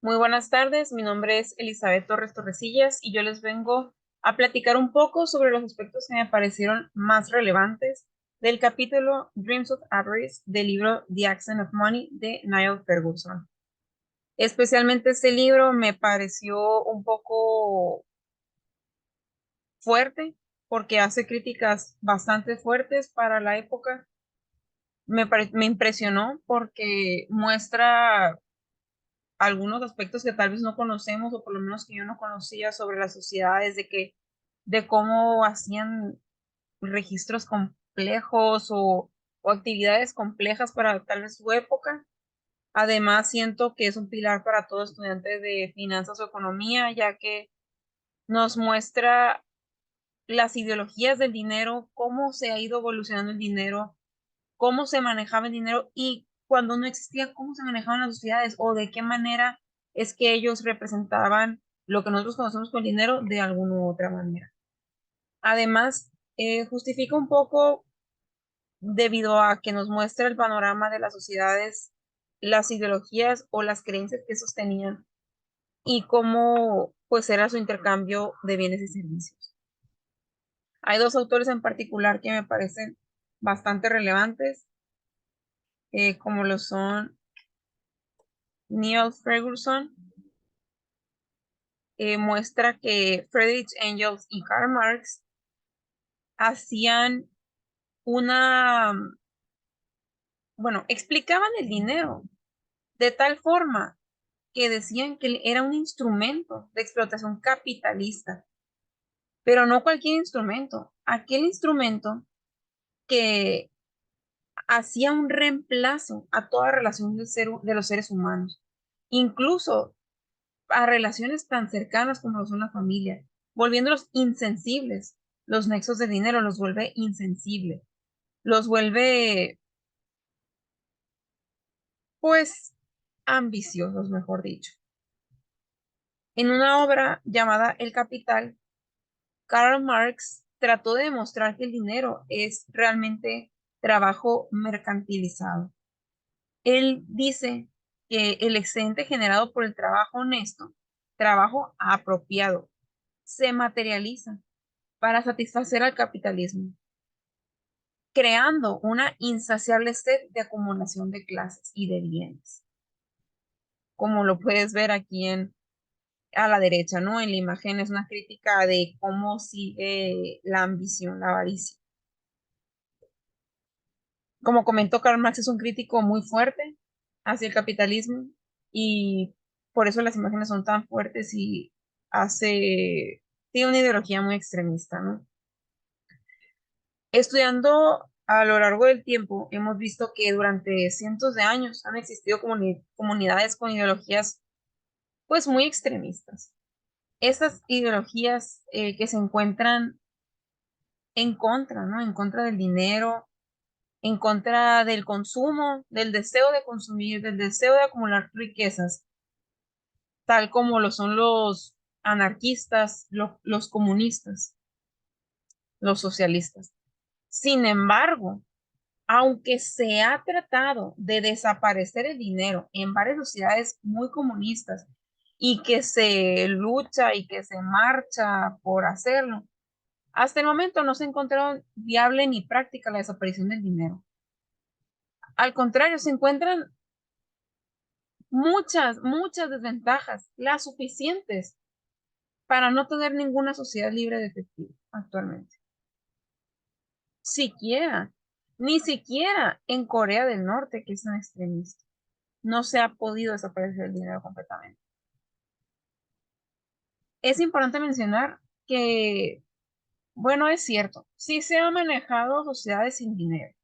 Muy buenas tardes, mi nombre es Elizabeth Torres Torresillas y yo les vengo a platicar un poco sobre los aspectos que me parecieron más relevantes del capítulo Dreams of Avarice del libro The Accent of Money de Niall Ferguson. Especialmente este libro me pareció un poco fuerte porque hace críticas bastante fuertes para la época. Me impresionó porque muestra algunos aspectos que tal vez no conocemos o por lo menos que yo no conocía sobre las sociedades, de cómo hacían registros complejos o actividades complejas para tal vez su época. Además, siento que es un pilar para todo estudiante de finanzas o economía, ya que nos muestra las ideologías del dinero, cómo se ha ido evolucionando el dinero, cómo se manejaba el dinero y cuando no existía, cómo se manejaban las sociedades o de qué manera es que ellos representaban lo que nosotros conocemos con dinero de alguna u otra manera. Además, justifica un poco debido a que nos muestra el panorama de las sociedades, las ideologías o las creencias que sostenían y cómo pues era su intercambio de bienes y servicios. Hay dos autores en particular que me parecen bastante relevantes, como lo son Neil Ferguson. Muestra que Friedrich Engels y Karl Marx hacían una, bueno, explicaban el dinero de tal forma que decían que era un instrumento de explotación capitalista, pero no cualquier instrumento, aquel instrumento que hacía un reemplazo a toda relación de los seres humanos, incluso a relaciones tan cercanas como lo son la familia, volviéndolos insensibles. Los nexos de dinero los vuelve insensibles, los vuelve, pues, ambiciosos, mejor dicho. En una obra llamada El Capital, Karl Marx trató de demostrar que el dinero es realmente trabajo mercantilizado. Él dice que el excedente generado por el trabajo honesto, trabajo apropiado, se materializa para satisfacer al capitalismo, creando una insaciable sed de acumulación de clases y de bienes, como lo puedes ver aquí a la derecha, ¿no? En la imagen es una crítica de cómo sigue la ambición, la avaricia. Como comentó Karl Marx, es un crítico muy fuerte hacia el capitalismo y por eso las imágenes son tan fuertes y tiene una ideología muy extremista, ¿no? Estudiando a lo largo del tiempo, hemos visto que durante cientos de años han existido comunidades con ideologías pues muy extremistas. Estas ideologías que se encuentran en contra, ¿no? En contra del dinero, en contra del consumo, del deseo de consumir, del deseo de acumular riquezas, tal como lo son los anarquistas, los comunistas, los socialistas. Sin embargo, aunque se ha tratado de desaparecer el dinero en varias sociedades muy comunistas y que se lucha y que se marcha por hacerlo, hasta el momento no se ha encontrado viable ni práctica la desaparición del dinero. Al contrario, se encuentran muchas desventajas, las suficientes para no tener ninguna sociedad libre de efectivo actualmente. Siquiera, ni siquiera en Corea del Norte, que es un extremista, no se ha podido desaparecer el dinero completamente. Es importante mencionar que, bueno, es cierto, sí se han manejado sociedades sin dinero.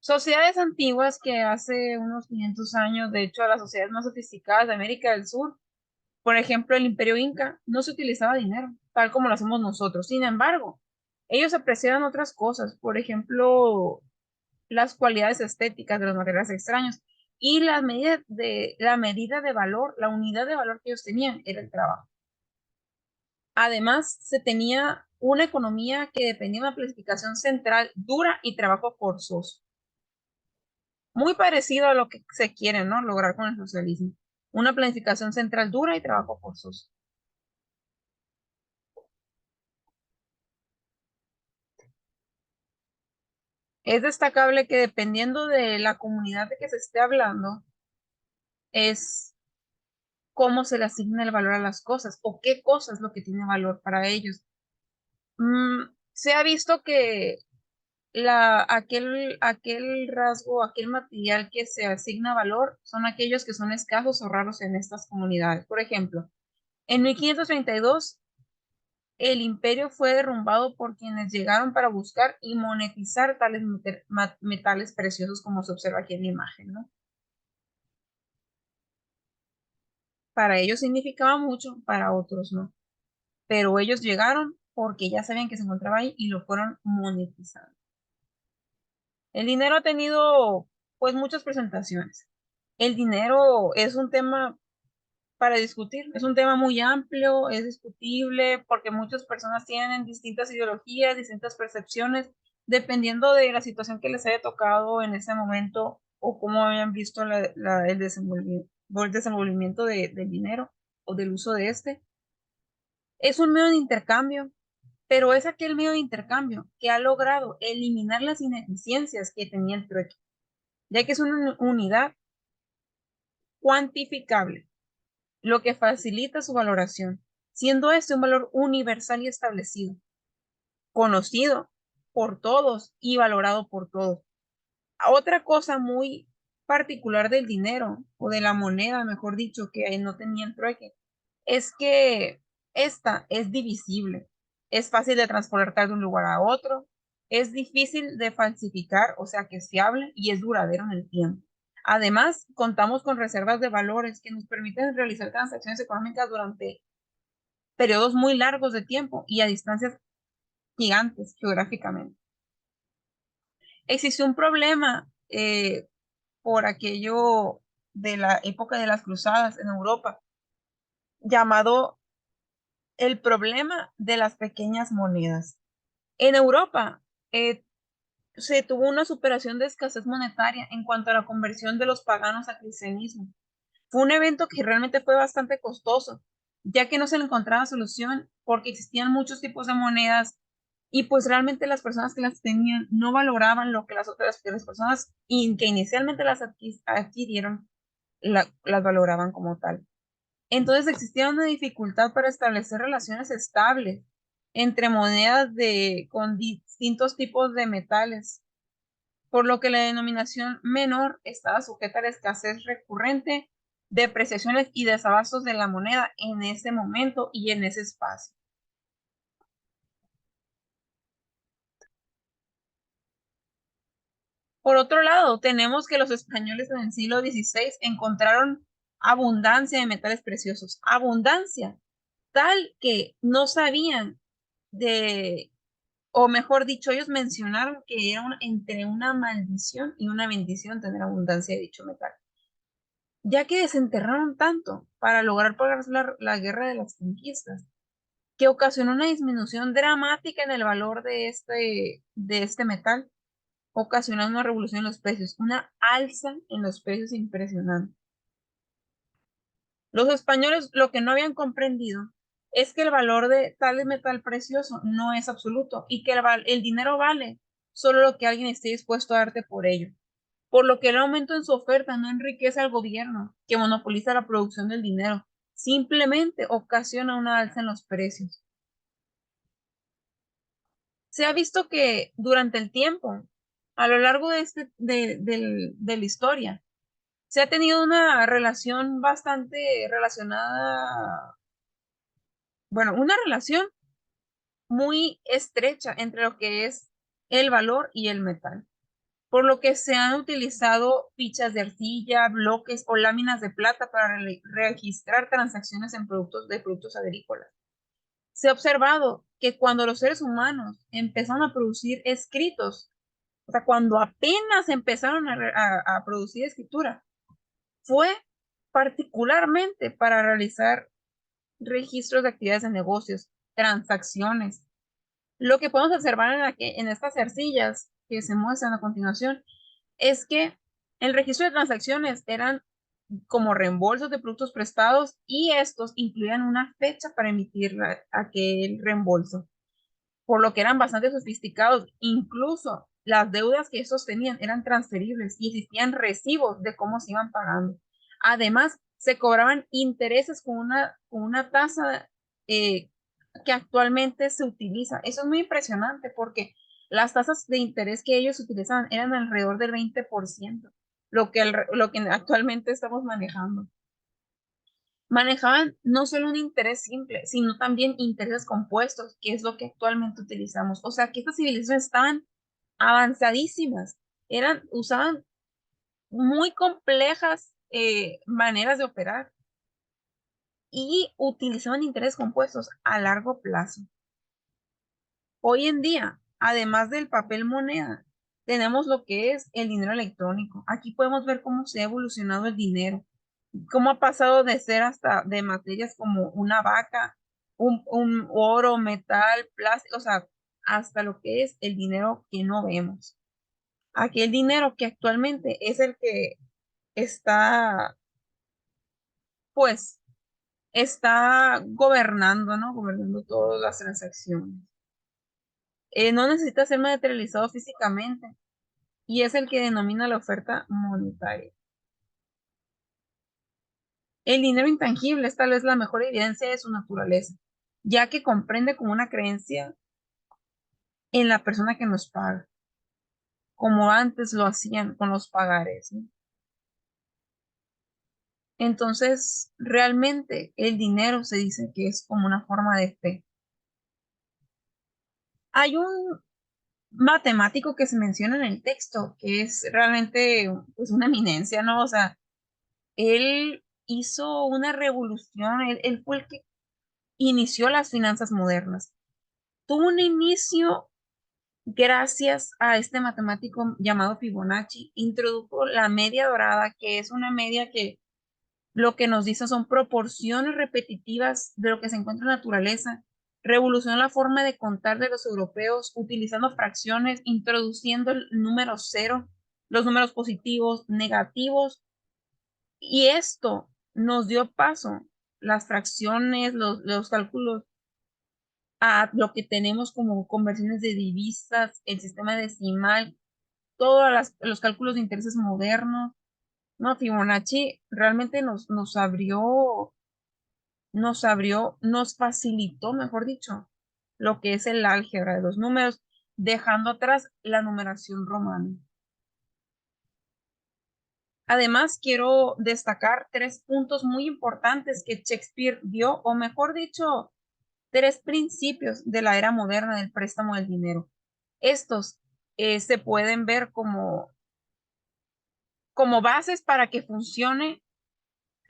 Sociedades antiguas que hace unos 500 años, de hecho, las sociedades más sofisticadas de América del Sur, por ejemplo, el Imperio Inca, no se utilizaba dinero, tal como lo hacemos nosotros. Sin embargo, ellos apreciaban otras cosas, por ejemplo, las cualidades estéticas de los materiales extraños y la medida de valor, la unidad de valor que ellos tenían era el trabajo. Además, se tenía una economía que dependía de una planificación central dura y trabajo forzoso, muy parecido a lo que se quiere, ¿no? Lograr con el socialismo. una planificación central dura y trabajo forzoso. Es destacable que dependiendo de la comunidad de que se esté hablando, es cómo se le asigna el valor a las cosas o qué cosa es lo que tiene valor para ellos. Se ha visto que aquel rasgo, aquel material que se asigna valor son aquellos que son escasos o raros en estas comunidades. Por ejemplo, en 1532 el imperio fue derrumbado por quienes llegaron para buscar y monetizar tales metales preciosos como se observa aquí en la imagen, ¿no? Para ellos significaba mucho, para otros no. Pero ellos llegaron porque ya sabían que se encontraba ahí y lo fueron monetizando. El dinero ha tenido pues muchas presentaciones. El dinero es un tema para discutir, es un tema muy amplio, es discutible porque muchas personas tienen distintas ideologías, distintas percepciones, dependiendo de la situación que les haya tocado en ese momento o cómo hayan visto el desenvolvimiento del dinero o del uso de este. Es un medio de intercambio, pero es aquel medio de intercambio que ha logrado eliminar las ineficiencias que tenía el trueque, ya que es una unidad cuantificable, lo que facilita su valoración, siendo este un valor universal y establecido, conocido por todos y valorado por todos. Otra cosa muy particular del dinero, o de la moneda, mejor dicho, que no tenía el trueque, es que esta es divisible, es fácil de transportar de un lugar a otro, es difícil de falsificar, o sea que es fiable y es duradero en el tiempo. Además, contamos con reservas de valores que nos permiten realizar transacciones económicas durante periodos muy largos de tiempo y a distancias gigantes geográficamente. Existió un problema por aquello de la época de las cruzadas en Europa, llamado el problema de las pequeñas monedas. En Europa se tuvo una superación de escasez monetaria en cuanto a la conversión de los paganos al cristianismo. Fue un evento que realmente fue bastante costoso, ya que no se le encontraba solución porque existían muchos tipos de monedas y pues realmente las personas que las tenían no valoraban lo que las otras que las personas que inicialmente las adquirieron las valoraban como tal. Entonces existía una dificultad para establecer relaciones estables entre monedas con distintos tipos de metales, por lo que la denominación menor estaba sujeta a la escasez recurrente, depreciaciones y desabastos de la moneda en ese momento y en ese espacio. Por otro lado, tenemos que los españoles en el siglo XVI encontraron abundancia de metales preciosos, abundancia tal que no sabían de, o mejor dicho, ellos mencionaron que era entre una maldición y una bendición tener abundancia de dicho metal, ya que desenterraron tanto para lograr pagar la guerra de las conquistas, que ocasionó una disminución dramática en el valor de este metal, ocasionando una revolución en los precios, una alza en los precios impresionante. Los españoles lo que no habían comprendido es que el valor de tal metal precioso no es absoluto y que el dinero vale solo lo que alguien esté dispuesto a darte por ello. Por lo que el aumento en su oferta no enriquece al gobierno, que monopoliza la producción del dinero, simplemente ocasiona una alza en los precios. Se ha visto que durante el tiempo, a lo largo de la historia, se ha tenido una relación bastante relacionada, bueno, una relación muy estrecha entre lo que es el valor y el metal, por lo que se han utilizado fichas de arcilla, bloques o láminas de plata para registrar transacciones en productos agrícolas. Se ha observado que cuando los seres humanos empezaron a producir escritos, o sea, cuando apenas empezaron a producir escritura, fue particularmente para realizar registros de actividades de negocios, transacciones. Lo que podemos observar en estas arcillas que se muestran a continuación es que el registro de transacciones eran como reembolsos de productos prestados y estos incluían una fecha para emitir aquel reembolso, por lo que eran bastante sofisticados. Incluso las deudas que estos tenían eran transferibles y existían recibos de cómo se iban pagando. Además, se cobraban intereses con una tasa eh, que actualmente se utiliza. Eso es muy impresionante porque las tasas de interés que ellos utilizaban eran alrededor del 20%, lo que actualmente estamos manejando. Manejaban no solo un interés simple, sino también intereses compuestos, que es lo que actualmente utilizamos. O sea, que estas civilizaciones estaban avanzadísimas, usaban muy complejas maneras de operar y utilizaban intereses compuestos a largo plazo. Hoy en día, además del papel moneda, tenemos lo que es el dinero electrónico. Aquí podemos ver cómo se ha evolucionado el dinero, cómo ha pasado de ser hasta de materias como una vaca, un oro, metal, plástico, o sea, hasta lo que es el dinero que no vemos. Aquel dinero que actualmente es el que está, pues, está gobernando, ¿no? Gobernando todas las transacciones. No necesita ser materializado físicamente y es el que denomina la oferta monetaria. El dinero intangible es tal vez la mejor evidencia de su naturaleza, ya que comprende como una creencia en la persona que nos paga, como antes lo hacían con los pagares, ¿no? Entonces, realmente el dinero se dice que es como una forma de fe. Hay un matemático que se menciona en el texto, que es realmente pues, una eminencia, ¿no? O sea, él hizo una revolución, él fue el que inició las finanzas modernas. Tuvo un inicio gracias a este matemático llamado Fibonacci, introdujo la media dorada, que es una media que lo que nos dice son proporciones repetitivas de lo que se encuentra en la naturaleza. Revolucionó la forma de contar de los europeos utilizando fracciones, introduciendo el número cero, los números positivos, negativos, y esto nos dio paso, las fracciones, los cálculos, a lo que tenemos como conversiones de divisas, el sistema decimal, todos los cálculos de intereses modernos. No, Fibonacci realmente nos facilitó, mejor dicho, lo que es el álgebra de los números, dejando atrás la numeración romana. Además, quiero destacar tres puntos muy importantes que Shakespeare dio, o mejor dicho, tres principios de la era moderna del préstamo del dinero. Estos se pueden ver como bases para que funcione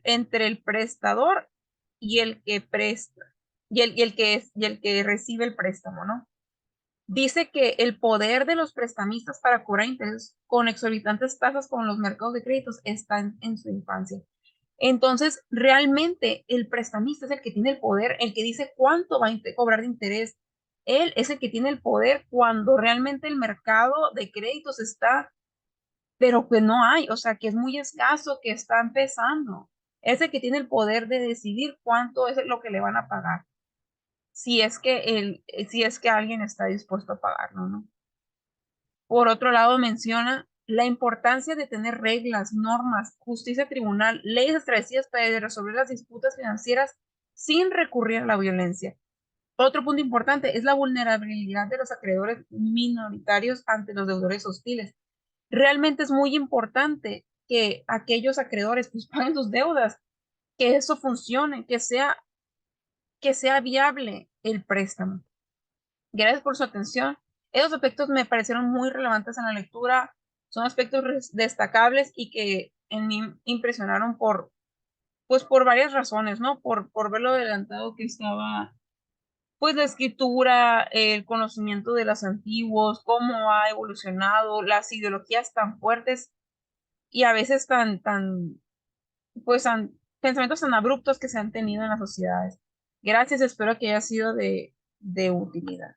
entre el prestador y el que presta, y el que recibe el préstamo, ¿no? Dice que el poder de los prestamistas para cobrar intereses con exorbitantes tasas con los mercados de créditos está en su infancia. Entonces, realmente el prestamista es el que tiene el poder, el que dice cuánto va a cobrar de interés. Él es el que tiene el poder cuando realmente el mercado de créditos está, pero que no hay, o sea, que es muy escaso, que está empezando. Es el que tiene el poder de decidir cuánto es lo que le van a pagar, si es que alguien está dispuesto a pagarlo, ¿no? Por otro lado, menciona la importancia de tener reglas, normas, justicia tribunal, leyes establecidas para resolver las disputas financieras sin recurrir a la violencia. Otro punto importante es la vulnerabilidad de los acreedores minoritarios ante los deudores hostiles. Realmente es muy importante que aquellos acreedores pues paguen sus deudas, que eso funcione, que sea viable el préstamo. Gracias por su atención. Esos aspectos me parecieron muy relevantes en la lectura. Son aspectos destacables y que en mí impresionaron pues por varias razones, ¿no? Por ver lo adelantado que estaba, pues la escritura, el conocimiento de los antiguos, cómo ha evolucionado, las ideologías tan fuertes y a veces pues pensamientos tan abruptos que se han tenido en las sociedades. Gracias, espero que haya sido de utilidad.